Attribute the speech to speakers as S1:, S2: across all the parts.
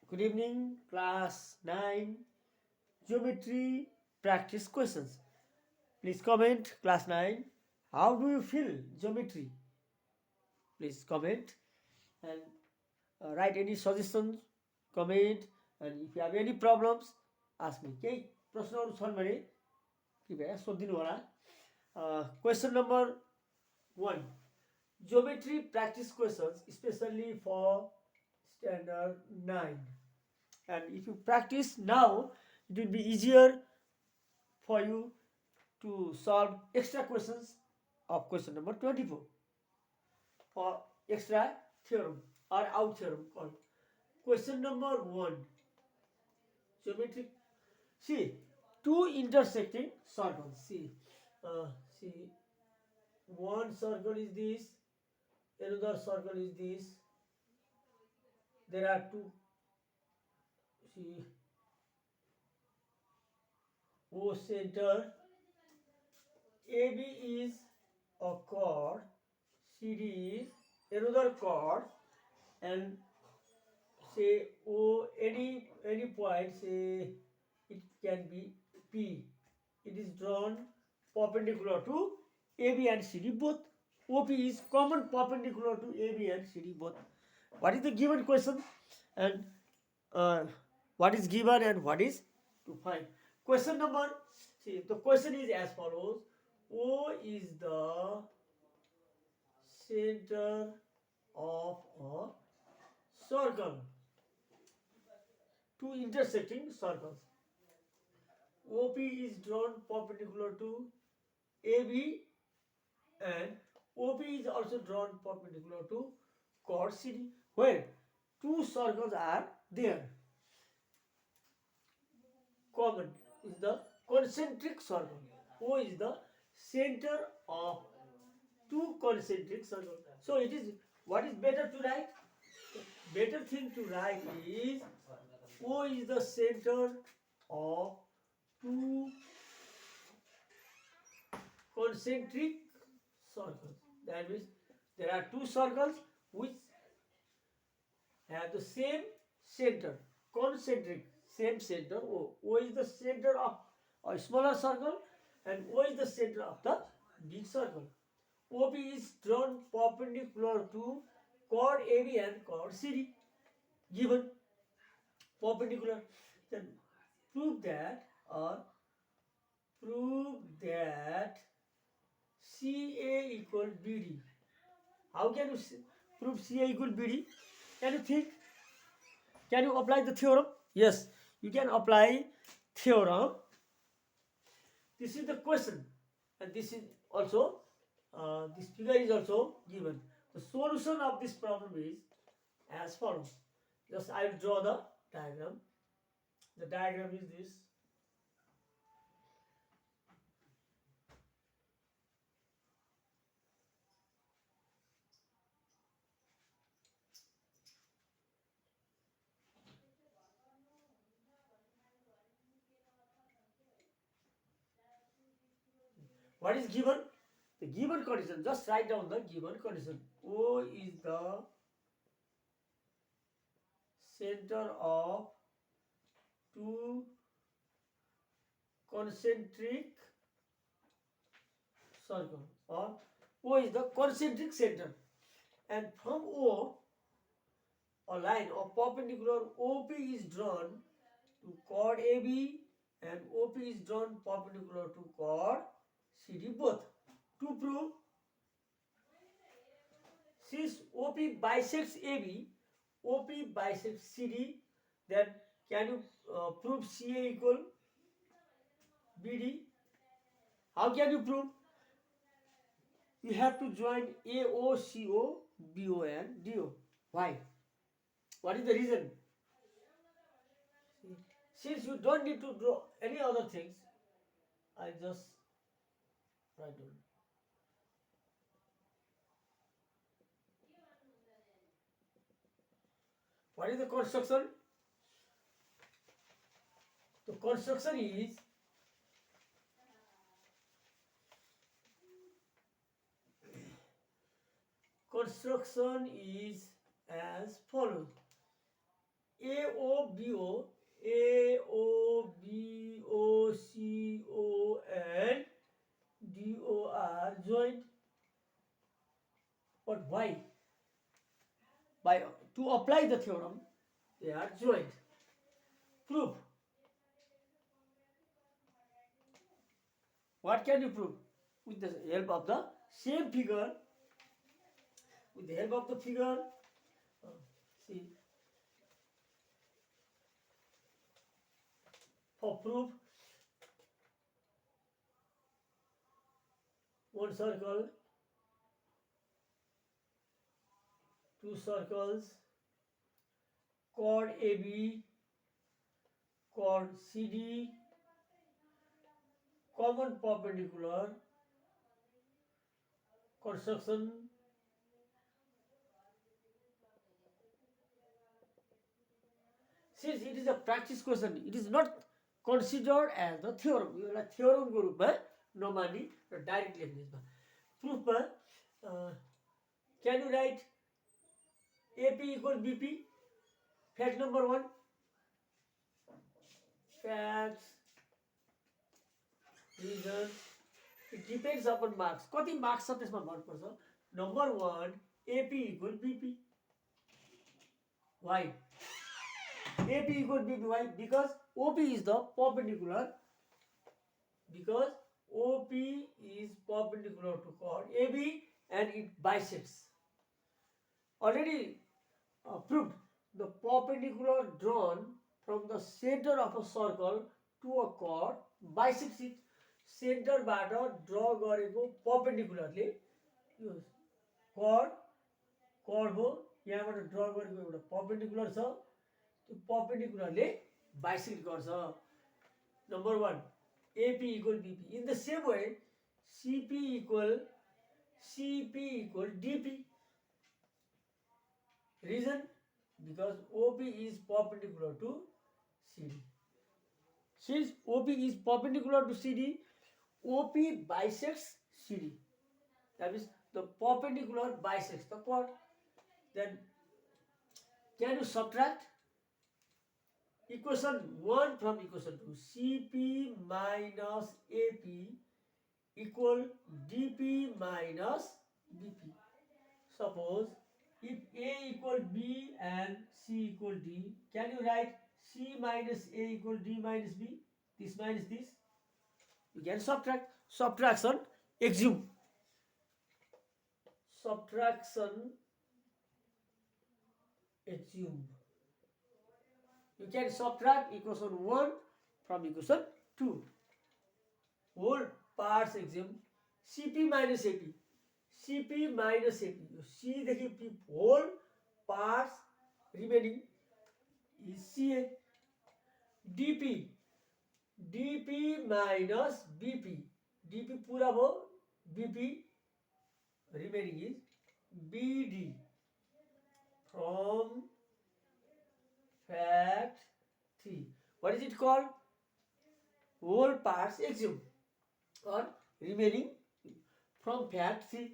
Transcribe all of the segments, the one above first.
S1: Good evening, class 9 geometry practice questions. Please comment, class 9. How do you feel geometry? Please comment and write any suggestions, comment, and if you have any problems, ask me. केही प्रश्नहरू छन् भने कृपया सोधिदिनु होला. Question number 1. Geometry practice questions, especially for standard 9. And if you practice now, it will be easier for you to solve extra questions of question number 24 or extra theorem or out theorem called. Question number 1. Geometric. See, two intersecting circles. See, one circle is this, another circle is this. There are two. See, O center. AB is a chord, CD is another chord, and say O any point, say it can be P. It is drawn perpendicular to AB and CD both. OP is common perpendicular to AB and CD both. What is the given question and what is given and what is to find? Question number, see, the question is as follows. O is the center of a circle. Two intersecting circles. OP is drawn perpendicular to AB and OP is also drawn perpendicular to chord CD, where two circles are there. Common is the concentric circle. O is the center of two concentric circles. So it is, what is better to write? Better thing to write is O is the center of two concentric circles. That means there are two circles which have the same center, concentric, same center. O. O is the center of a smaller circle and O is the center of the big circle. OP is drawn perpendicular to chord AB and chord CD. Given perpendicular, then prove that CA equal BD. How can you prove CA equal BD? Can you think? Can you apply the theorem? Yes, you can apply theorem. This is the question, and this is also this figure is also given. The solution of this problem is as follows. Just I will draw the diagram. The diagram is this. What is given? The given condition. Just write down the given condition. O is the center of two concentric circle, or O is the concentric center, and from O a line of perpendicular OP is drawn to chord AB and OP is drawn perpendicular to chord CD both. To prove, since OP bisects AB, OP bisects CD, then can you prove CA equal BD? How can you prove? You have to join AO, CO, BO and DO. Why? What is the reason? Since you don't need to draw any other things, I just write down. What is the construction? The construction is as follows. AOBO, AOBOCO and DOR joined. But why? To apply the theorem, they are joined. Proof. What can you prove? With the help of the same figure. With the help of the figure, see, for proof, one circle, two circles, chord AB, chord CD, common perpendicular, construction, since it is a practice question, it is not considered as the theorem. You will theorem को रूपमा नमानी र direct लेख्ने यसमा प्रुफमा can you write AP equal BP? Fact number 1. Facts, reasons. It depends upon marks. कति marks छ त्यसमा भर पर्छ. Number 1, AP equal BP. Why? AP equal BP. Why? Because OP is the perpendicular. Because OP is perpendicular to chord AB and it bisects. Already proved the perpendicular drawn from the center of a circle to a chord bisects it. Center बाट draw गरेको perpendicularly यो chord हो यहाँबाट draw गरेको एउटा perpendicular छ त्यो perpendicularly bisect गर्छ. Number 1, AP equal BP. In the same way, CP equal DP. Reason? Because OP is perpendicular to CD. Since OP is perpendicular to CD, OP bisects CD. That means the perpendicular bisects the chord. Then can you subtract? Equation 1 from equation 2. CP minus AP equal DP minus BP. Suppose if A equal B and C equal D, can you write C minus A equal D minus B? This minus this. You can subtract. Subtraction, exhume. Subtraction, exhume. You can subtract equation 1 from equation 2. Whole parts exhume. CP minus AP. CP minus AP. C देखि P whole parts remaining is CA. DP. DP minus BP. DP पूरा भयो. BP remaining is BD. From fact 3. What is it called? Whole parts exhume or remaining from fact 3.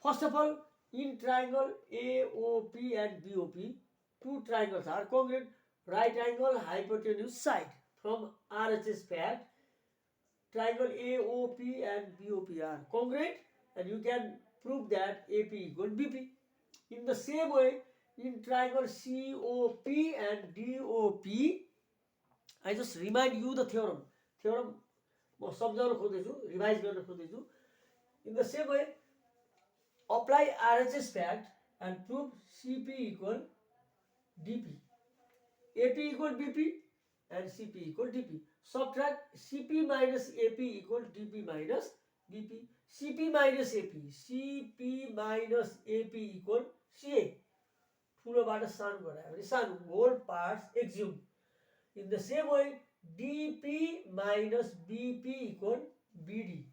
S1: First of all, in triangle AOP and BOP, two triangles are congruent. Right angle hypotenuse side. From RHS fact, triangle AOP and BOP are congruent, and you can prove that AP equal BP. In the same way, in triangle COP and DOP, I just remind you the theorem. Theorem म सम्झाउन खोज्दैछु, revise गर्न खोज्दैछु. In the same way, apply RHS fact and prove CP equal DP. AP equal BP and CP equal DP. Subtract CP minus AP equal DP minus BP. CP minus AP. CP minus AP equal CA. ठुलोबाट सानो गरायो भने सानो. Whole parts exhume. In the same way, DP minus BP equal BD.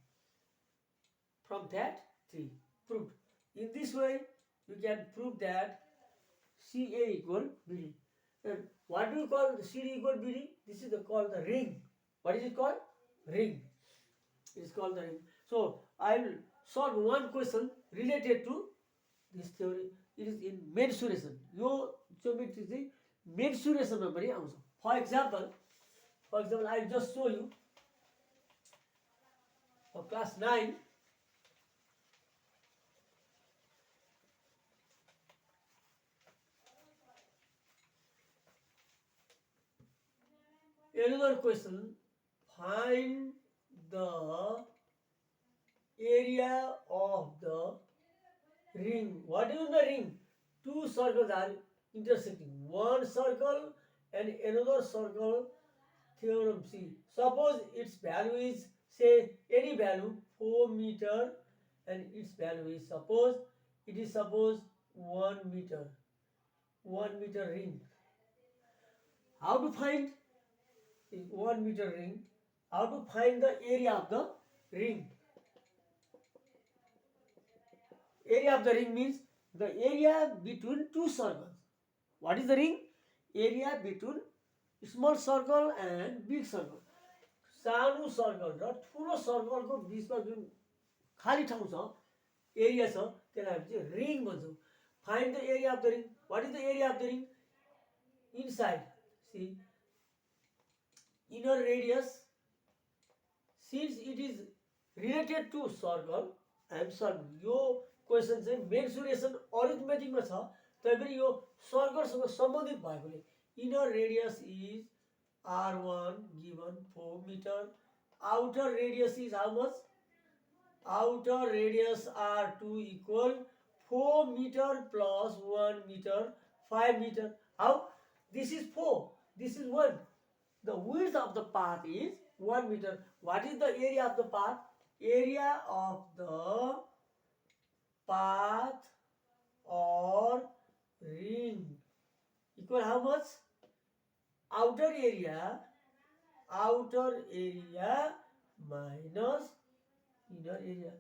S1: From that 3. Proved. In this way, you can prove that CA equal BD. And what do you call CD equal BD? This is called the ring. What is it called? Ring. It is called the ring. So I will solve one question related to this theory. It is in mensuration. Your geometry is मेन्सुरेसनमा पनि आउँछ. For example I just so you class 9. Another question, find the area of the ring. What is the ring? Two circles are intersecting. One circle and another circle. Theorem C. Suppose its value is, say, any value 4 meter, and its value is, suppose 1 meter. 1 meter ring. How to find 1 meter ring? How to find the area of the ring? Area of the ring means the area between two circles. What is the ring? Area between small circle and big circle. सानो circle र ठुलो सर्कलको बिचमा जुन खाली ठाउँ छ, area छ, त्यसलाई हामी चाहिँ रिङ भन्छौँ. Find the area of the ring. What is the area of the ring? Inside, see, inner radius. Since it is related to circle, I am solving. Yo question चाहिँ मेन्सुरेसन अरिथमेटिकमा छ, तैपनि यो सर्कलसँग सम्बन्धित भएकोले inner radius is R1 given 4 meter. Outer radius is how much? Outer radius R2 equal 4 meter plus 1 meter, 5 meter. How? This is 4, this is 1. The width of the path is 1 meter. What is the area of the path? Area of the path or ring equal how much? Outer area minus inner area.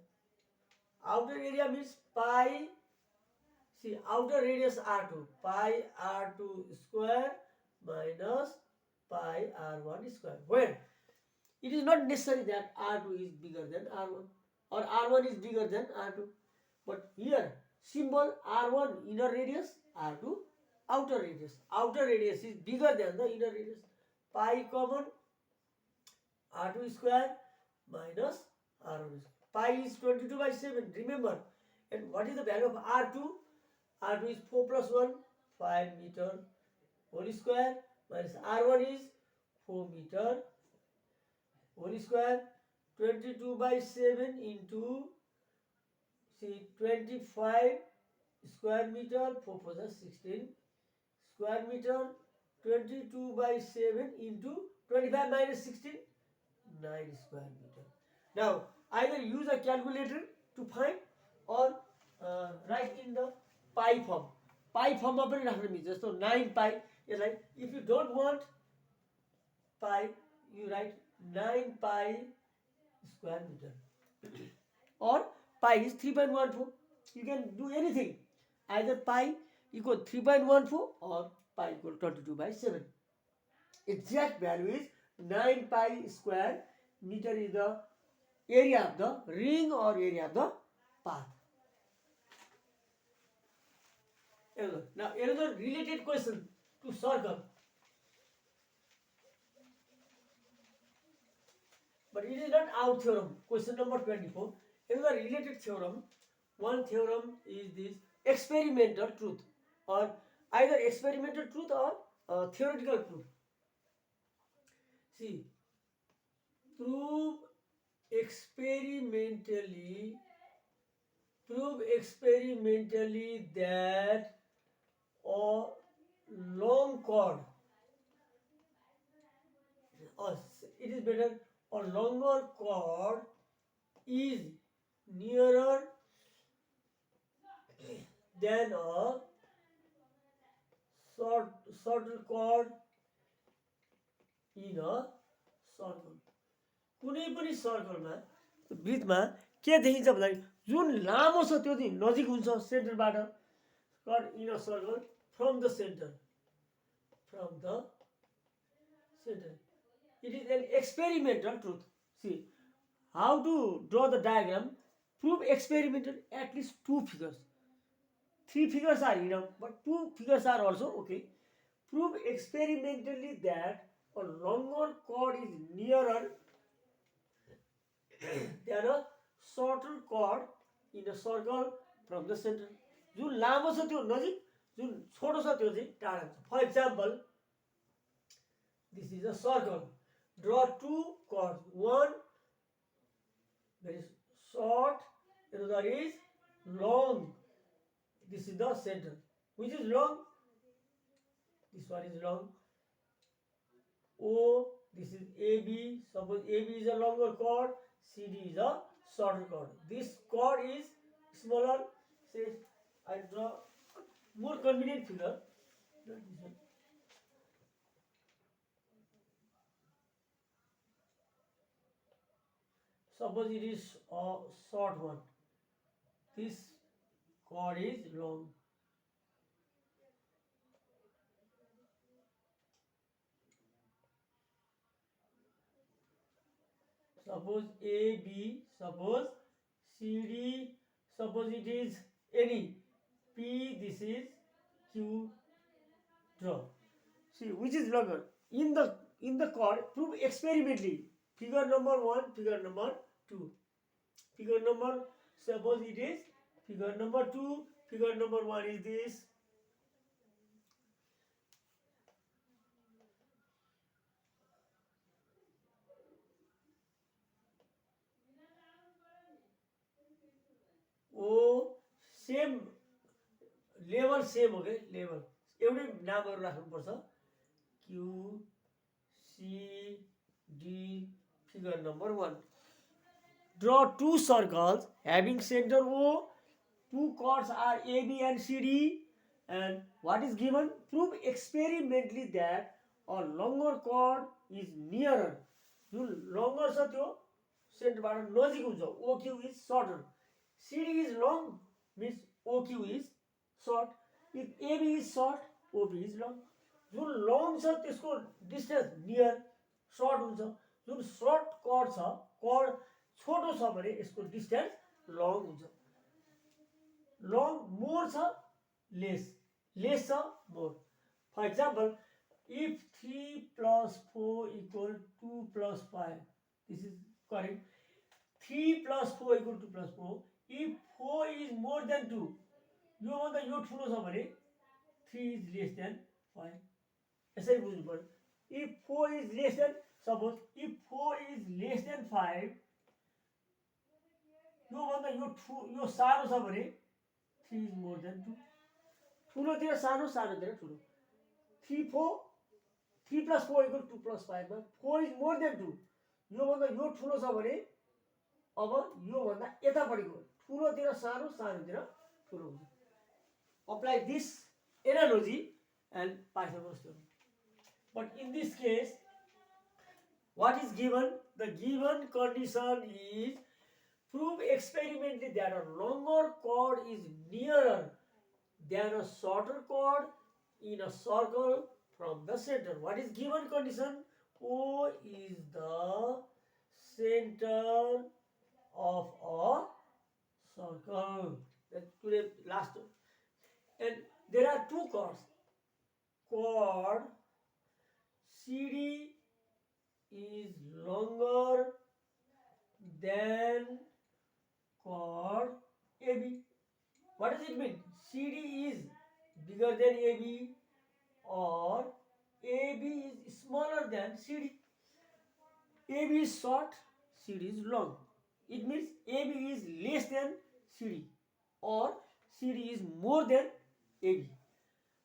S1: Outer area means pi. See, outer radius R2, pi R2 square minus pi R1 square. Where it is not necessary that R2 is bigger than R1 or R1 is bigger than R2, but here symbol R1 inner radius, R2 outer radius. Outer radius is bigger than the inner radius. Pi common, R2 square minus R1 square. Pi is 22 by 7. Remember. And what is the value of R2? R2 is 4 plus 1, 5 meter whole square minus R1 is 4 meter whole square. 22 by 7 into, see, 25 square meter, 4 4 is 16 square meter. 22 by 7 into 25 minus 16, 9 square meter. Now, either use a calculator to find or write in the pi form. Pi form of it, so 9 pi. Like, if you don't want pi, you write 9 pi square meter. Or pi is 3.14. You can do anything. Either pi equal 3.14 or pi equal 22 by 7. Exact value is 9 pi square meter is the area of the ring or area of the path. Now another related question to circle, but it is not our theorem. Question number 24. Another related theorem. One theorem is this experimental truth, or either experimental truth or theoretical truth. See, prove experimentally that a long cord, or it is better, a longer cord is nearer than a shorter cord in a circle. कुनै पनि सर्कलमा वृत्तमा के देखिन्छ भन्दाखेरि जुन लामो छ त्यो चाहिँ नजिक हुन्छ सेन्टरबाट. cord in a circle from the center. It is an experimental truth. See, how to draw the diagram? Prove experimental at least 2 figures. 3 figures are enough, but 2 figures are also okay. prove experimentally that a longer chord is nearer than a shorter chord in a circle from the center. जुन लामो छ त्यो नजिक, जुन छोटो छ त्यो चाहिँ टाढा छ. For example, this is a circle. Draw two chords. One very short, another is long. This is the center. Which is long? This one is long. O, this is AB. Suppose AB is a longer chord, CD is a shorter chord. This chord is smaller. Say, I draw more convenient figure. Not this one. Suppose it is a short one. This chord is long. Suppose AB, suppose CD, suppose it is any P, this is Q, draw. See which is longer. In the chord, prove experimentally. Figure number 1, figure number 2. Figure number, suppose it is figure number 2, figure number 1 is this. O, same level, same, okay, level. एउटै नामहरु राख्नुपर्छ. Q, C, D, figure number 1. Draw two circles having center O. Two chords are AB and CD. And what is given? Prove experimentally that a longer chord is nearer. Jun longer छ त्यो सेन्टरबाट नजिक हुन्छ. OQ is shorter. CD is long means OQ is short. If AB is short, OP is long. Jun long छ त्यसको distance near, short हुन्छ. जुन short chord छ, chord छोटो छ भने यसको distance long हुन्छ. Long more छ, less. Less छ, more. For example, if 3 plus 4 equal 2 plus 5, this is correct. 3 plus 4 equal to plus 4. If 4 is more than 2, यो भन्दा यो ठुलो छ भने 3 is less than 5. यसरी बुझ्नु पर्यो. If 4 is less than, suppose if 4 is less than 5, यो भन्दा यो सानो छ भने 3 is more than 2. ठुलोतिर सानो, सानोतिर ठुलो. 3 plus 4 equal to 2 plus 5 मा 4 is more than 2. यो भन्दा यो ठुलो छ भने अब यो भन्दा यतापट्टिको ठुलोतिर सानो, सानोतिर ठुलो हुन्छ. Apply this analogy and Pythagoras theorem. But in this case, what is given? The given condition is prove experimentally that a longer chord is nearer than a shorter chord in a circle from the center. What is given condition? O is the center of a circle. That's today last. And there are two chords. Chord CD is longer than chord AB. What does it mean? CD is bigger than AB or AB is smaller than CD. AB is short, CD is long. It means AB is less than CD or CD is more than AB.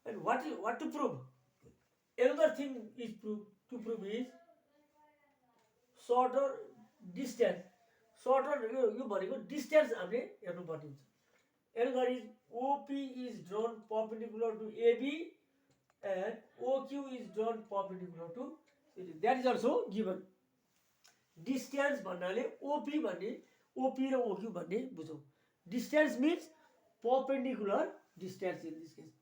S1: And what to prove? Another thing is to prove is shorter distance. Shorter यो भनेको distance हामीले हेर्नु पर्ने हुन्छ. Another is OP is drawn perpendicular to AB and OQ is drawn perpendicular to CD. That is also given. Distance भन्नाले OP भन्ने OP र OQ भन्ने बुझौँ. Distance means perpendicular distance in this case.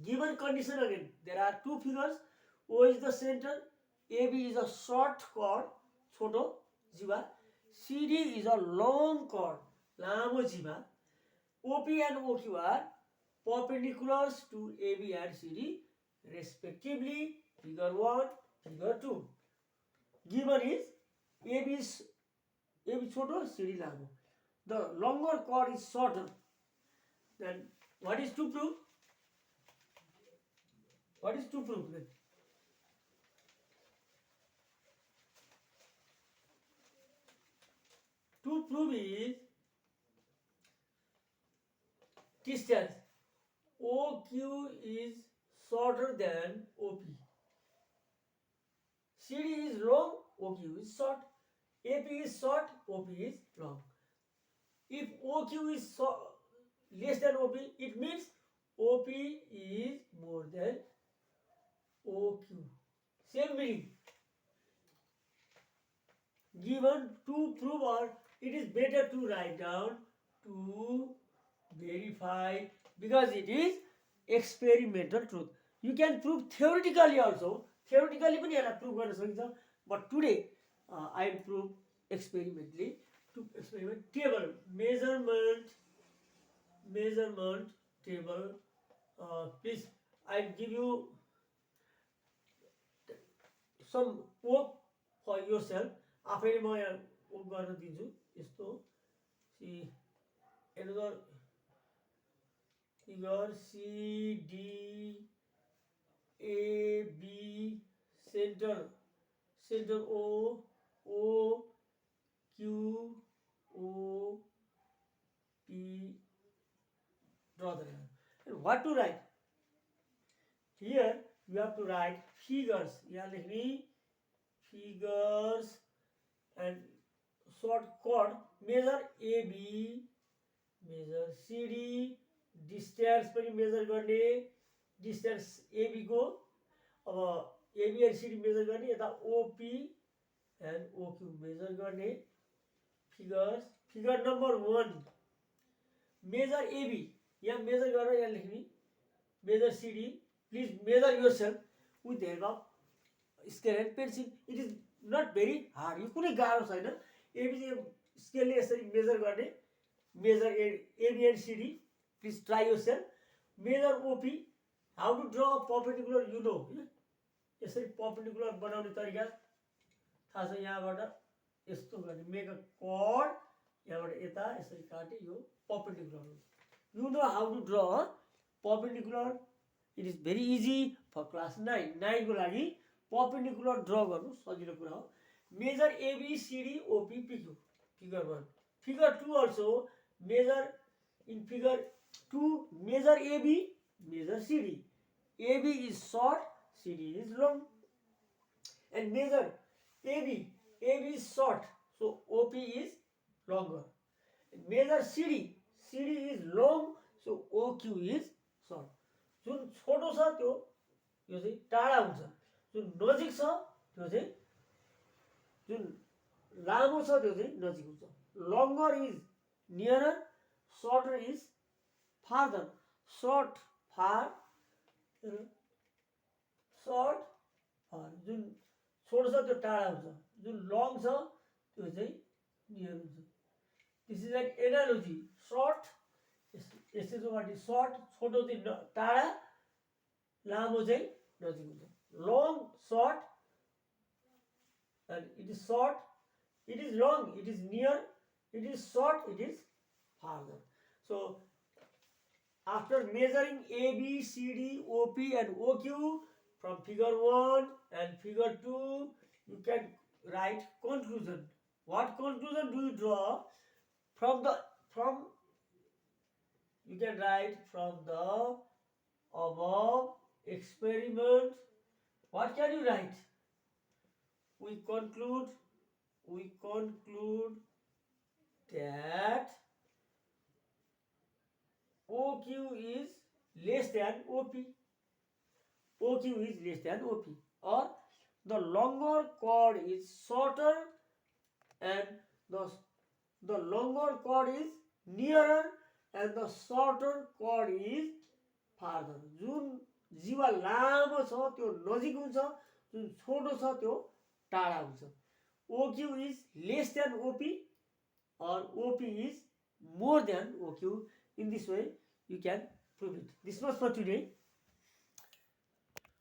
S1: Given condition again, there are two figures. O is the center, AB is a short chord, छोटो जीवा. CD is a long chord, लामो जीवा. OP and OQ are perpendiculars to AB and CD respectively figure 1, figure 2. Given is AB shorter, CD long. The longer chord is shorter. Then what is to prove? What is to prove then? To prove is distance. OQ is shorter than OP. CD is long, OQ is short. AP is short, OP is long. If OQ is less than OP, it means OP is more than OQ. Same meaning. Given to prove, or it is better to write down to verify, because it is experimental truth. You can prove theoretically also. Theoretically पनि यसलाई prove गर्न सकिन्छ. But today I will prove experimentally. To experiment table, measurement table. Please, I give you some work for yourself. आफैले म यहाँ work गर्न दिन्छु. यस्तो see another figure CD AB center O Q O P. Draw the line. And what to write? Here you have to write figures. यहाँ लेख्ने figures and short chord. Measure AB, measure CD, distance पनि measure गर्ने. Distance AB को अब AB and CD measure गर्ने. यता OP and OQ measure गर्ने. Figures. Figure number 1. Measure AB. यहाँ measure गरेर यहाँ लेख्ने. Measure CD. Please measure yourself with the help of scale and pencil. It is not very hard. यो कुनै गाह्रो छैन. AB scale ले यसरी measure गर्ने. Measure AB and CD. Please try yourself. Measure OP. How to draw perpendicular, you know. यसरी perpendicular बनाउने तरिका थाहा छ. यहाँबाट यस्तो गर्ने. Make a chord. यहाँबाट यता यसरी काटे यो perpendicular. You know how to draw perpendicular. It is very easy for class 9. 9 को लागि perpendicular draw गर्नु सजिलो कुरा हो. Measure AB, CD, OP, PQ. Figure 1. Figure 2 also. Measure in figure 2. Measure AB, measure CD. AB is short, CD is long. And measure AB. AB is short, so OP is longer. And measure CD. CD is long, so OQ is short. जुन छोटो छ त्यो यो चाहिँ टाढा हुन्छ. जुन नजिक छ त्यो चाहिँ जुन लामो छ त्यो चाहिँ नजिक हुन्छ. Longer is nearer, shorter is farther. Short far, short far. जुन छोटो छ त्यो टाढा हुन्छ. जुन long छ त्यो चाहिँ near हुन्छ. This is an analogy. Short, यसको लागि short, छोटो चाहिँ टाढा, लामो चाहिँ नजिक हुन्छ. Long, short, and it is short, it is long, it is near, it is short, it is farther. So after measuring AB, CD, OP and OQ from figure 1 and figure 2, you can write conclusion. What conclusion do you draw? You can write from the above experiment. What can you write? We conclude that OQ is less than OP. OQ is less than OP. Or the longer chord is shorter and the longer chord is nearer and the shorter chord is farther. जुन जीवा लामो छ त्यो नजिक हुन्छ, जुन छोटो छ त्यो टाढा हुन्छ. OQ is less than OP or OP is more than OQ. In this way you can prove it. This was for today.